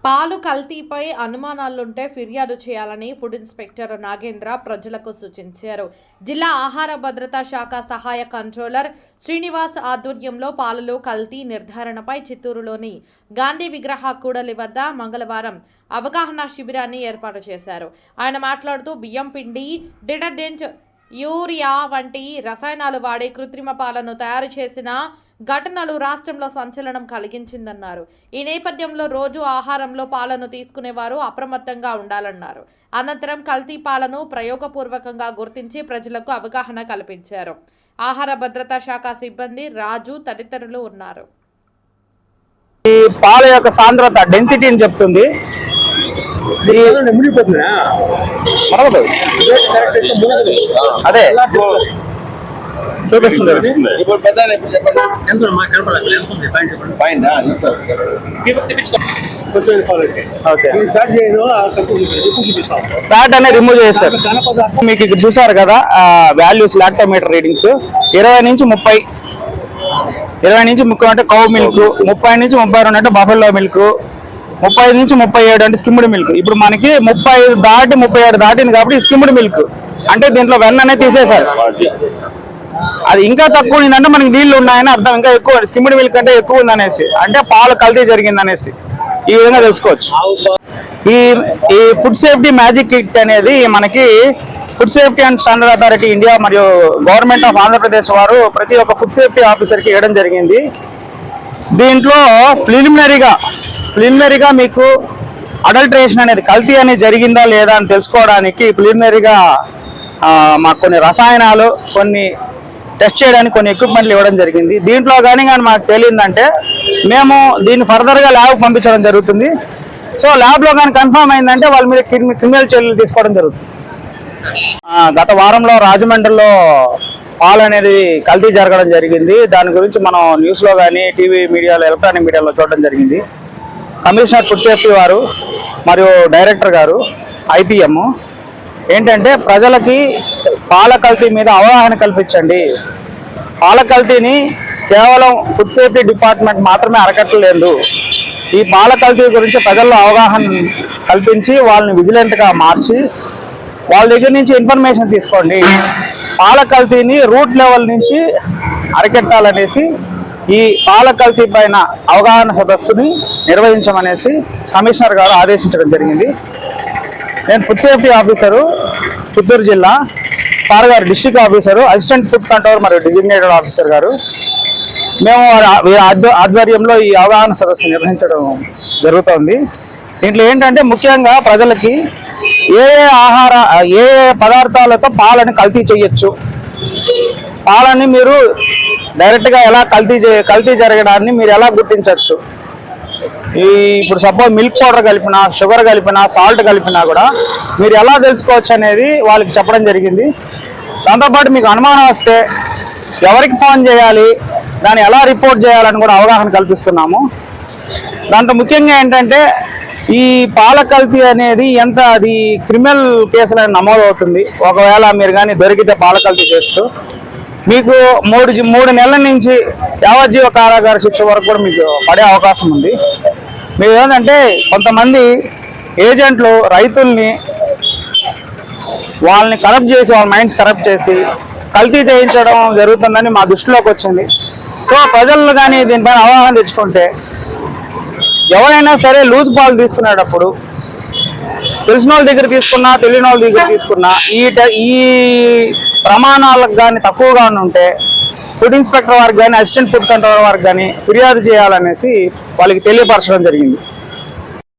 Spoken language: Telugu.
పాలు కల్తీపై అనుమానాలుంటే ఫిర్యాదు చేయాలని ఫుడ్ ఇన్స్పెక్టర్ నాగేంద్ర ప్రజలకు సూచించారు. జిల్లా ఆహార భద్రతా శాఖ సహాయ కంట్రోలర్ శ్రీనివాస్ ఆధ్వర్యంలో పాలలో కల్తీ నిర్ధారణపై చిత్తూరులోని గాంధీ విగ్రహ కూడలి వద్ద మంగళవారం అవగాహన శిబిరాన్ని ఏర్పాటు చేశారు. ఆయన మాట్లాడుతూ బియ్యం పిండి, డిటర్జెంట్, యూరియా వంటి రసాయనాలు వాడి కృత్రిమ పాలను తయారు చేసిన ఘటనలు రాష్ట్రంలో సంచలనం కలిగించిందన్నారు. ఈ నేపథ్యంలో రోజు ఆహారంలో పాలను తీసుకునేవారు అప్రమత్తంగా ఉండాలన్నారు. అనంతరం కల్తీ పాలను ప్రయోగపూర్వకంగా గుర్తించి ప్రజలకు అవగాహన కల్పించారు. ఆహార భద్రతా శాఖ సిబ్బంది, రాజు తదితరులు ఉన్నారు. ఈ పాల యొక్క సాంద్రత డెన్సిటీ అని చెప్తుంది. అదే చూపిస్తుంది. ఫ్యాట్ అనేది రిమూవ్ చేస్తారు. మీకు ఇక్కడ చూసారు కదా వాల్యూస్, లాక్టోమీటర్ రీడింగ్స్ 20 నుంచి 30, 20 నుంచి 30 అంటే కౌ మిల్క్, 30 నుంచి 32 అంటే బఫెల్లో మిల్క్, 35 నుంచి 37 అంటే స్కిమ్డ్ మిల్క్. ఇప్పుడు మనకి 35 దాటి 37 దాటింది కాబట్టి స్కిమ్డ్ మిల్క్ అంటే దీంట్లో వెన్న అనేది తీసేశారు. అది ఇంకా తక్కువ ఉందంటే మనకి నీళ్లు ఉన్నాయని అర్థం. ఇంకా ఎక్కువ స్కిమ్డ్ మిల్క్ అంటే ఎక్కువ ఉందనేసి, అంటే పాలు కల్తీ జరిగిందనేసి ఈ విధంగా తెలుసుకోవచ్చు. ఈ ఫుడ్ సేఫ్టీ మ్యాజిక్ కిట్ అనేది మనకి food safety and standard authority India మరియు గవర్నమెంట్ ఆఫ్ ఆంధ్రప్రదేశ్ వారు ప్రతి ఒక్క ఫుడ్ సేఫ్టీ ఆఫీసర్కి ఇవ్వడం జరిగింది. దీంట్లో ప్రిలిమినరీగా మీకు అడల్ట్రేషన్ అనేది, కల్తీ అనేది జరిగిందా లేదా అని తెలుసుకోవడానికి ప్రిలిమినరీగా మాకు కొన్ని రసాయనాలు, కొన్ని టెస్ట్ చేయడానికి కొన్ని ఎక్విప్మెంట్లు ఇవ్వడం జరిగింది. దీంట్లో కానీ మాకు తెలియదంటే మేము దీన్ని ఫర్దర్గా ల్యాబ్కి పంపించడం జరుగుతుంది. సో ల్యాబ్లో కానీ కన్ఫర్మ్ అయిందంటే వాళ్ళ మీద క్రిమినల్ చర్యలు తీసుకోవడం జరుగుతుంది. గత వారంలో రాజమండ్రిలో పాలు అనేది కల్తీ జరగడం జరిగింది. దాని గురించి మనం న్యూస్లో కానీ టీవీ మీడియాలో, ఎలక్ట్రానిక్ మీడియాలో చూడడం జరిగింది. కమిషనర్ ఫుడ్ సేఫ్టీ వారు మరియు డైరెక్టర్ గారు IPM ఏంటంటే ప్రజలకి పాల కల్తీ మీద అవగాహన కల్పించండి. పాల కల్తీని కేవలం ఫుడ్ సేఫ్టీ డిపార్ట్మెంట్ మాత్రమే అరకట్టలేదు. ఈ పాల కల్తీ గురించి ప్రజల్లో అవగాహన కల్పించి వాళ్ళని విజిలెంట్గా మార్చి వాళ్ళ దగ్గర నుంచి ఇన్ఫర్మేషన్ తీసుకోండి. పాల కల్తీని రూట్ లెవెల్ నుంచి అరికట్టాలనేసి ఈ పాల కల్తీ పైన అవగాహన సదస్సుని నిర్వహించమనేసి కమిషనర్ గారు ఆదేశించడం జరిగింది. నేను ఫుడ్ సేఫ్టీ ఆఫీసరు చిత్తూరు జిల్లా, సార్ గారు district officer, assistant food controller మరియు డిజిగ్నేటెడ్ ఆఫీసర్ గారు, మేము ఆధ్వర్యంలో ఈ అవగాహన సదస్సు నిర్వహించడం జరుగుతోంది. దీంట్లో ఏంటంటే ముఖ్యంగా ప్రజలకి ఏ పదార్థాలతో పాలని కల్తీ చేయొచ్చు, పాలని మీరు డైరెక్ట్గా ఎలా కల్తీ జరగడాన్ని మీరు ఎలా గుర్తించవచ్చు, ఇప్పుడు సపోజ్ మిల్క్ పౌడర్ కలిపినా, షుగర్ కలిపినా, సాల్ట్ కలిపినా కూడా మీరు ఎలా తెలుసుకోవచ్చు అనేది వాళ్ళకి చెప్పడం జరిగింది. దాంతోపాటు మీకు అనుమానం వస్తే ఎవరికి ఫోన్ చేయాలి, దాన్ని ఎలా రిపోర్ట్ చేయాలని కూడా అవగాహన కల్పిస్తున్నాము. దాంతో ముఖ్యంగా ఏంటంటే ఈ పాల కల్తీ అనేది అది క్రిమినల్ కేసులను నమోదవుతుంది. ఒకవేళ మీరు కానీ దొరికితే పాల కల్తీ చేస్తూ మీకు 3 నెలల నుంచి యావజ్జీవ కారాగార శిక్ష వరకు కూడా మీకు పడే అవకాశం ఉంది. మీరు ఏంటంటే కొంతమంది ఏజెంట్లు రైతుల్ని వాళ్ళని కరప్ట్ చేసి, వాళ్ళ మైండ్స్ కరప్ట్ చేసి కల్తీ చేయించడం జరుగుతుందని మా దృష్టిలోకి వచ్చింది. సో ప్రజలు కానీ దీనిపైన అవగాహన తెచ్చుకుంటే ఎవరైనా సరే లూజ్ పాలు తీసుకునేటప్పుడు తెలిసిన వాళ్ళ దగ్గర తీసుకున్నా, తెలియని వాళ్ళ దగ్గర తీసుకున్నా ఈ ప్రమాణాలకు కానీ తక్కువగా ఉంటే ఫుడ్ ఇన్స్పెక్టర్ వారికి కానీ, అసిస్టెంట్ ఫుడ్ కంట్రోలర్ వారికి కానీ ఫిర్యాదు చేయాలనేసి వాళ్ళకి తెలియపరచడం జరిగింది.